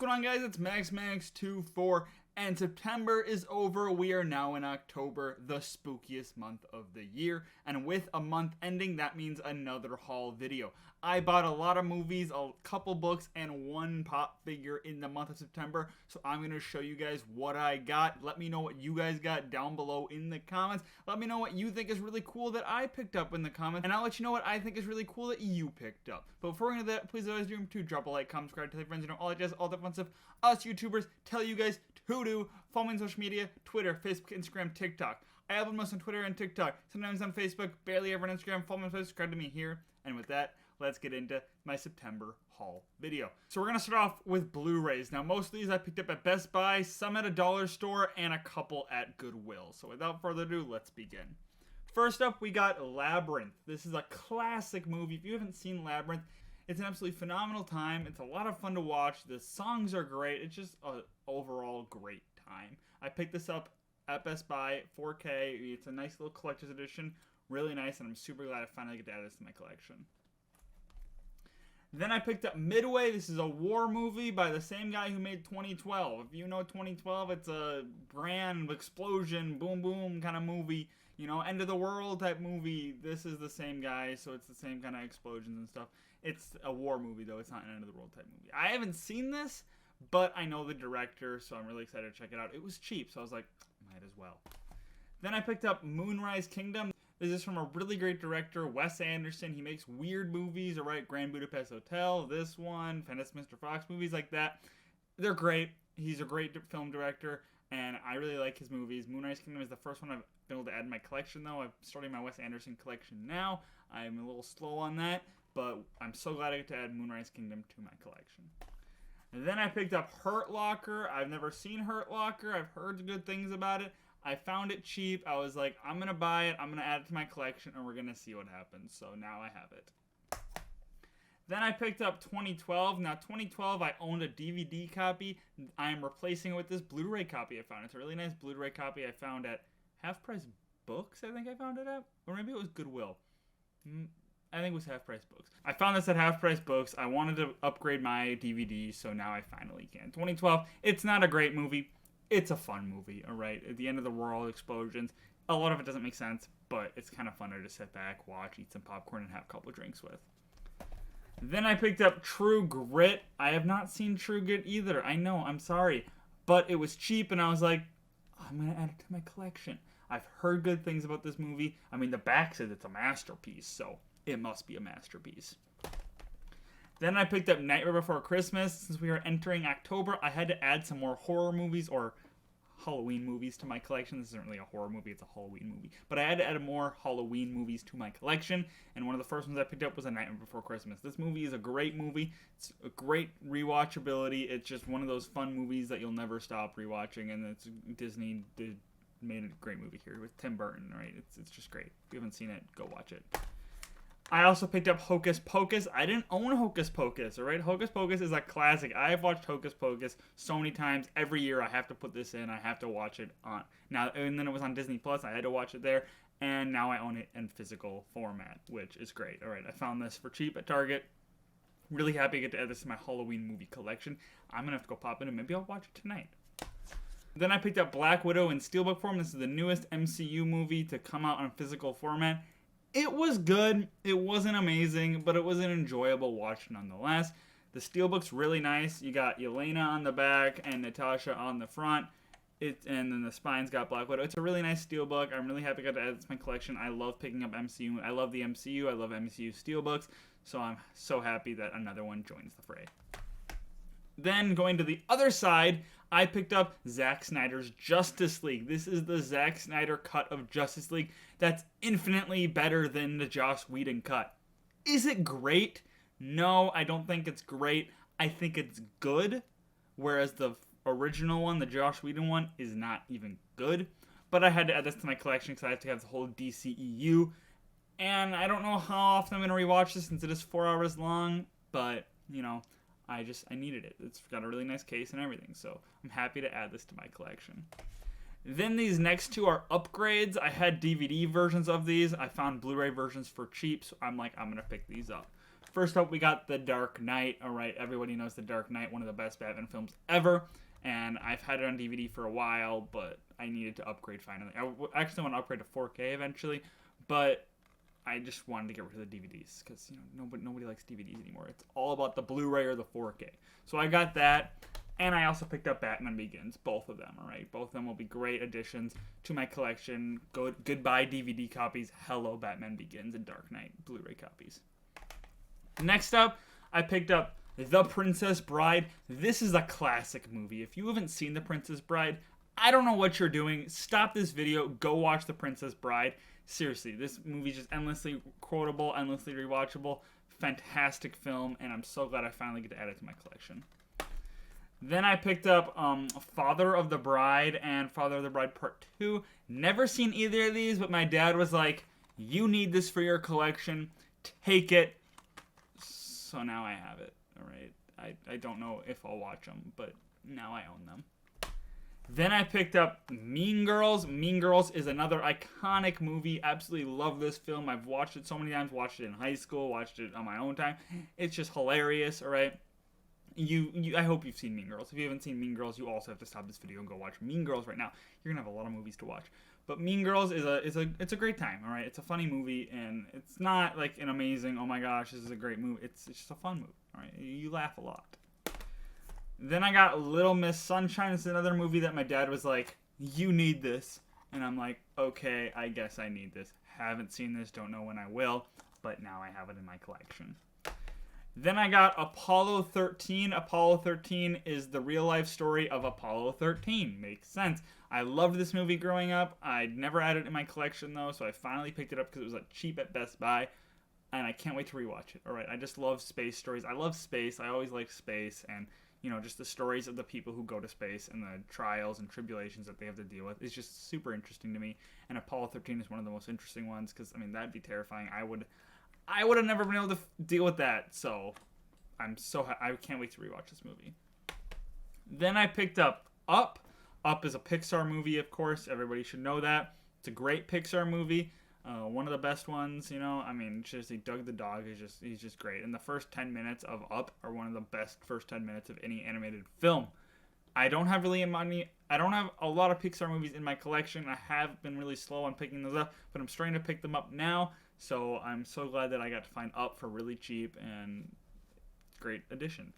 going on, guys? It's MaxMax24, and September is over. We are now in October, the spookiest month of the year, and with a month ending, that means another haul video. I bought a lot of movies, a couple books, and one pop figure in the month of September, so I'm going to show you guys what I got. Let me know what you guys got down below in the comments. Let me know what you think is really cool that I picked up in the comments, and I'll let you know what I think is really cool that you picked up. But before we get into that, please always remember to drop a like, comment, subscribe, tell your friends, all that jazz, all that fun stuff us YouTubers tell you guys to do. Follow me on social media, Twitter, Facebook, Instagram, TikTok. I upload most on Twitter and TikTok, sometimes on Facebook, barely ever on Instagram. Follow me on Facebook, subscribe to me here, and with that, let's get into my September haul video. So we're going to start off with Blu-rays. Now, most of these I picked up at Best Buy, some at a dollar store, and a couple at Goodwill. So without further ado, let's begin. First up, we got Labyrinth. This is a classic movie. If you haven't seen Labyrinth, it's an absolutely phenomenal time. It's a lot of fun to watch. The songs are great. It's just an overall great time. I picked this up at Best Buy, 4K. It's a nice little collector's edition. Really nice, and I'm super glad I finally get to add this to my collection. Then I picked up Midway. This is a war movie by the same guy who made 2012. If you know 2012, it's a grand explosion, boom, boom kind of movie. You know, end of the world type movie. This is the same guy, so it's the same kind of explosions and stuff. It's a war movie, though. It's not an end of the world type movie. I haven't seen this, but I know the director, so I'm really excited to check it out. It was cheap, so I was like, might as well. Then I picked up Moonrise Kingdom. This is from a really great director, Wes Anderson. He makes weird movies, alright, Grand Budapest Hotel, this one, Fantastic Mr. Fox, movies like that. They're great. He's a great film director, and I really like his movies. Moonrise Kingdom is the first one I've been able to add to my collection, though. I'm starting my Wes Anderson collection now. I'm a little slow on that, but I'm so glad I get to add Moonrise Kingdom to my collection. And then I picked up Hurt Locker. I've never seen Hurt Locker. I've heard good things about it. I found it cheap. I was like, I'm going to buy it. I'm going to add it to my collection, and we're going to see what happens. So now I have it. Then I picked up 2012. Now, 2012, I owned a DVD copy. I am replacing it with this Blu-ray copy I found. It's a really nice Blu-ray copy I found at Half Price Books, I think I found it at. Or maybe it was Goodwill. I think it was Half Price Books. I found this at Half Price Books. I wanted to upgrade my DVD, so now I finally can. 2012, it's not a great movie. It's a fun movie, alright? At the end of the world, explosions. A lot of it doesn't make sense, but it's kind of funner to sit back, watch, eat some popcorn, and have a couple drinks with. Then I picked up True Grit. I have not seen True Grit either. I know, I'm sorry. But it was cheap, and I was like, I'm going to add it to my collection. I've heard good things about this movie. I mean, the back says it's a masterpiece, so it must be a masterpiece. Then I picked up Nightmare Before Christmas. Since we are entering October, I had to add some more horror movies or Halloween movies to my collection. This isn't really a horror movie, it's a Halloween movie. But I had to add more Halloween movies to my collection, and one of the first ones I picked up was A Nightmare Before Christmas. This movie is a great movie. It's a great rewatchability. It's just one of those fun movies that you'll never stop rewatching, and it's Disney made a great movie here with Tim Burton, right? It's just great. If you haven't seen it, go watch it. I also picked up Hocus Pocus. I didn't own Hocus Pocus, alright? Hocus Pocus is a classic. I've watched Hocus Pocus so many times. Every year I have to put this in. I have to watch it on. Now, and then it was on Disney Plus. I had to watch it there. And now I own it in physical format, which is great. Alright, I found this for cheap at Target. Really happy to get to add this to my Halloween movie collection. I'm going to have to go pop in and maybe I'll watch it tonight. Then I picked up Black Widow in Steelbook form. This is the newest MCU movie to come out on physical format. It was good. It wasn't amazing, but it was an enjoyable watch nonetheless. The Steelbook's really nice. You got Yelena on the back and Natasha on the front. And then the spine's got Black Widow. It's a really nice Steelbook. I'm really happy I got to add this to my collection. I love picking up MCU. I love the MCU. I love MCU Steelbooks. So I'm so happy that another one joins the fray. Then going to the other side, I picked up Zack Snyder's Justice League. This is the Zack Snyder cut of Justice League that's infinitely better than the Joss Whedon cut. Is it great? No, I don't think it's great. I think it's good, whereas the original one, the Joss Whedon one, is not even good. But I had to add this to my collection because I have to have the whole DCEU. And I don't know how often I'm going to rewatch this since it is 4 hours long, but, you know, I needed it. It's got a really nice case and everything, so I'm happy to add this to my collection. Then these next two are upgrades. I had DVD versions of these. I found Blu-ray versions for cheap, so I'm like, I'm going to pick these up. First up, we got The Dark Knight. All right, everybody knows The Dark Knight, one of the best Batman films ever. And I've had it on DVD for a while, but I needed to upgrade finally. I actually want to upgrade to 4K eventually, but I just wanted to get rid of the DVDs because nobody likes DVDs anymore. It's all about the Blu-ray or the 4K. So I got that, and I also picked up Batman Begins, both of them. All right, both of them will be great additions to my collection. Goodbye DVD copies. Hello Batman Begins and Dark Knight Blu-ray copies. Next up, I picked up The Princess Bride. This is a classic movie. If you haven't seen The Princess Bride, I don't know what you're doing. Stop this video. Go watch The Princess Bride. Seriously, this movie is just endlessly quotable, endlessly rewatchable. Fantastic film, and I'm so glad I finally get to add it to my collection. Then I picked up Father of the Bride and Father of the Bride Part 2. Never seen either of these, but my dad was like, you need this for your collection. Take it. So now I have it. All right. I don't know if I'll watch them, but now I own them. Then I picked up Mean Girls. Mean Girls is another iconic movie. Absolutely love this film. I've watched it so many times. Watched it in high school. Watched it on my own time. It's just hilarious, all right? I hope you've seen Mean Girls. If you haven't seen Mean Girls, you also have to stop this video and go watch Mean Girls right now. You're going to have a lot of movies to watch. But Mean Girls it's a great time, all right? It's a funny movie, and it's not like an amazing, oh my gosh, this is a great movie. It's just a fun movie, all right? You laugh a lot. Then I got Little Miss Sunshine. It's another movie that my dad was like, you need this. And I'm like, okay, I guess I need this. Haven't seen this, don't know when I will, but now I have it in my collection. Then I got Apollo 13. Apollo 13 is the real life story of Apollo 13. Makes sense. I loved this movie growing up. I'd never had it in my collection though, so I finally picked it up because it was like cheap at Best Buy. And I can't wait to rewatch it. All right, I just love space stories. I love space. I always like space, and just the stories of the people who go to space and the trials and tribulations that they have to deal with is just super interesting to me. And Apollo 13 is one of the most interesting ones because, that'd be terrifying. I would have never been able to deal with that. So I can't wait to rewatch this movie. Then I picked up Up. Up is a Pixar movie, of course. Everybody should know that. It's a great Pixar movie. One of the best ones, seriously, Doug the dog he's just great. And the first 10 minutes of Up are one of the best first 10 minutes of any animated film. I don't have a lot of Pixar movies in my collection. I have been really slow on picking those up, but I'm starting to pick them up now. So I'm so glad that I got to find Up for really cheap, and great addition.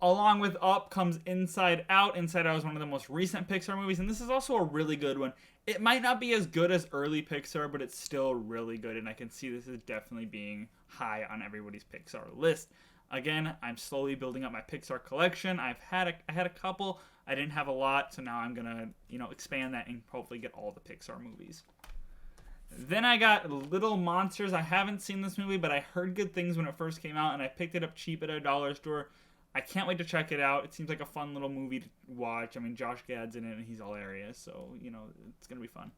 Along with Up comes Inside Out. Inside Out is one of the most recent Pixar movies, and this is also a really good one. It might not be as good as early Pixar, but it's still really good, and I can see this is definitely being high on everybody's Pixar list. Again, I'm slowly building up my Pixar collection. I had a couple. I didn't have a lot, so now I'm gonna expand that and hopefully get all the Pixar movies. Then I got Little Monsters. I haven't seen this movie, but I heard good things when it first came out, and I picked it up cheap at a dollar store. I can't wait to check it out. It seems like a fun little movie to watch. Josh Gad's in it, and he's hilarious, so, it's going to be fun.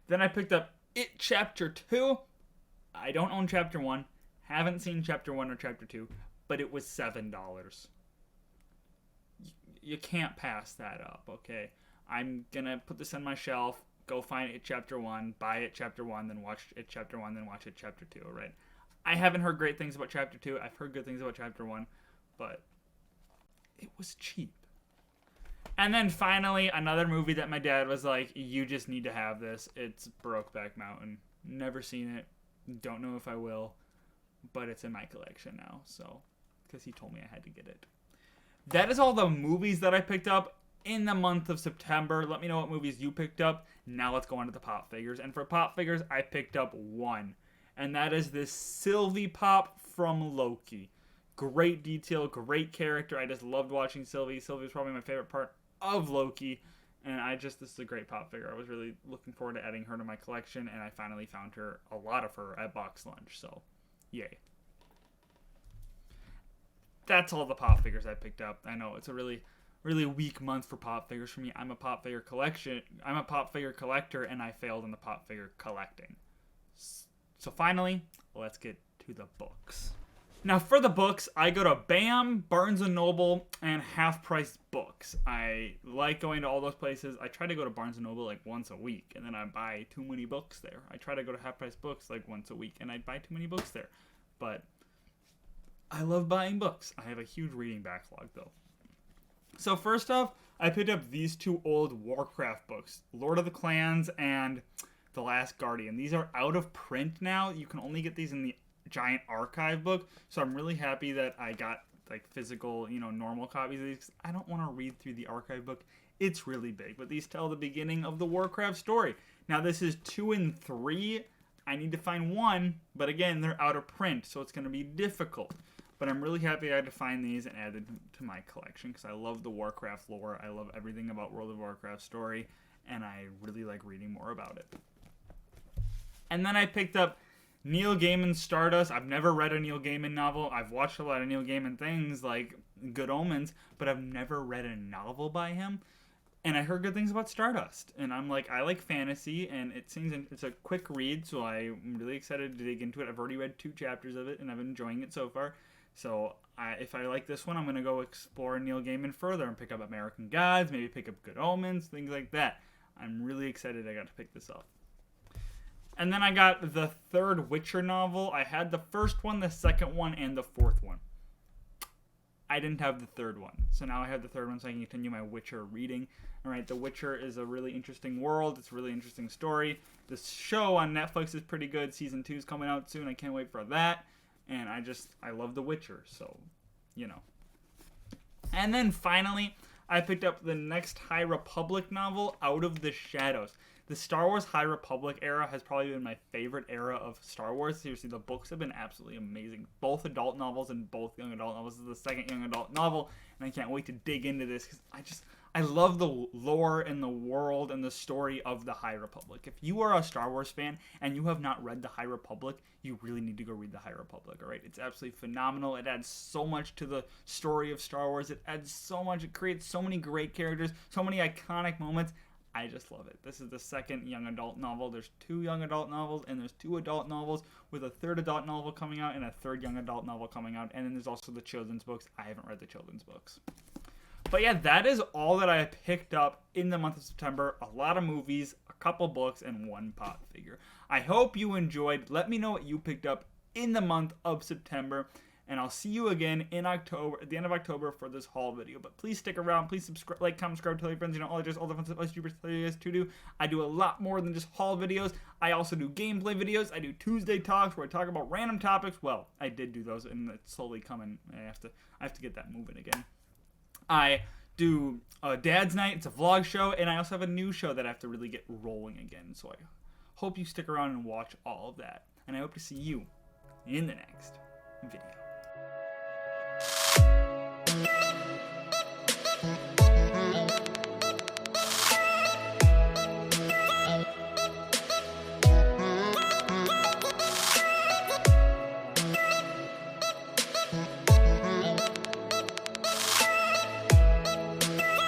Then I picked up It Chapter 2. I don't own Chapter 1. Haven't seen Chapter 1 or Chapter 2, but it was $7. You can't pass that up, okay? I'm going to put this on my shelf, go find It Chapter 1, buy It Chapter 1, then watch It Chapter 1, then watch It Chapter 2, all right? I haven't heard great things about Chapter 2. I've heard good things about Chapter 1, but it was cheap. And then finally, another movie that my dad was like, you just need to have this. It's Brokeback Mountain. Never seen it. Don't know if I will, but it's in my collection now, so, because he told me I had to get it. That is all the movies that I picked up in the month of September. Let me know what movies you picked up. Now let's go on to the pop figures. And for pop figures, I picked up one. And that is this Sylvie Pop from Loki. Great detail, great character. I just loved watching Sylvie. Sylvie was probably my favorite part of Loki. And this is a great pop figure. I was really looking forward to adding her to my collection. And I finally found a lot of her at Box Lunch. So, yay. That's all the pop figures I picked up. I know it's a really weak month for pop figures for me. I'm a pop figure collector, and I failed in the pop figure collecting. So finally, let's get to the books. Now, for the books, I go to BAM, Barnes & Noble, and Half Price Books. I like going to all those places. I try to go to Barnes & Noble like once a week, and then I buy too many books there. I try to go to Half Price Books like once a week, and I buy too many books there. But I love buying books. I have a huge reading backlog, though. So first off, I picked up these two old Warcraft books, Lord of the Clans and The Last Guardian. These are out of print now. You can only get these in the giant archive book, so I'm really happy that I got like physical, normal copies of these. I don't want to read through the archive book. It's really big, but these tell the beginning of the Warcraft story. Now this is 2 and 3. I need to find 1, but again, they're out of print, so it's going to be difficult. But I'm really happy I had to find these and add them to my collection because I love the Warcraft lore. I love everything about World of Warcraft story, and I really like reading more about it. And then I picked up Neil Gaiman's Stardust. I've never read a Neil Gaiman novel. I've watched a lot of Neil Gaiman things like Good Omens, but I've never read a novel by him. And I heard good things about Stardust. And I'm like, I like fantasy, and it seems it's a quick read, so I'm really excited to dig into it. I've already read 2 chapters of it, and I've been enjoying it so far. So if I like this one, I'm going to go explore Neil Gaiman further and pick up American Gods, maybe pick up Good Omens, things like that. I'm really excited I got to pick this up. And then I got the 3rd Witcher novel. I had the first one, the second one, and the 4th one. I didn't have the 3rd one. So now I have the 3rd one so I can continue my Witcher reading. Alright, The Witcher is a really interesting world. It's a really interesting story. The show on Netflix is pretty good. Season 2 is coming out soon. I can't wait for that. And I love The Witcher. So, And then finally, I picked up the next High Republic novel, Out of the Shadows. The Star Wars High Republic era has probably been my favorite era of Star Wars. Seriously, the books have been absolutely amazing. Both adult novels and both young adult novels. This is the 2nd young adult novel, and I can't wait to dig into this because I love the lore and the world and the story of the High Republic. If you are a Star Wars fan and you have not read the High Republic, you really need to go read the High Republic, all right? It's absolutely phenomenal. It adds so much to the story of Star Wars. It adds so much. It creates so many great characters, so many iconic moments. I just love it. This is the 2nd young adult novel. There's 2 young adult novels, and there's 2 adult novels with a 3rd adult novel coming out and a 3rd young adult novel coming out. And then there's also the children's books. I haven't read the children's books. But yeah, that is all that I picked up in the month of September. A lot of movies, a couple books, and 1 pop figure. I hope you enjoyed. Let me know what you picked up in the month of September. And I'll see you again in October, at the end of October, for this haul video. But please stick around. Please subscribe, like, comment, subscribe, tell your friends. All the fun stuff I tell you guys to do. I do a lot more than just haul videos. I also do gameplay videos. I do Tuesday talks where I talk about random topics. Well, I did do those, and it's slowly coming. I have to get that moving again. I do Dad's Night. It's a vlog show, and I also have a new show that I have to really get rolling again. So I hope you stick around and watch all of that. And I hope to see you in the next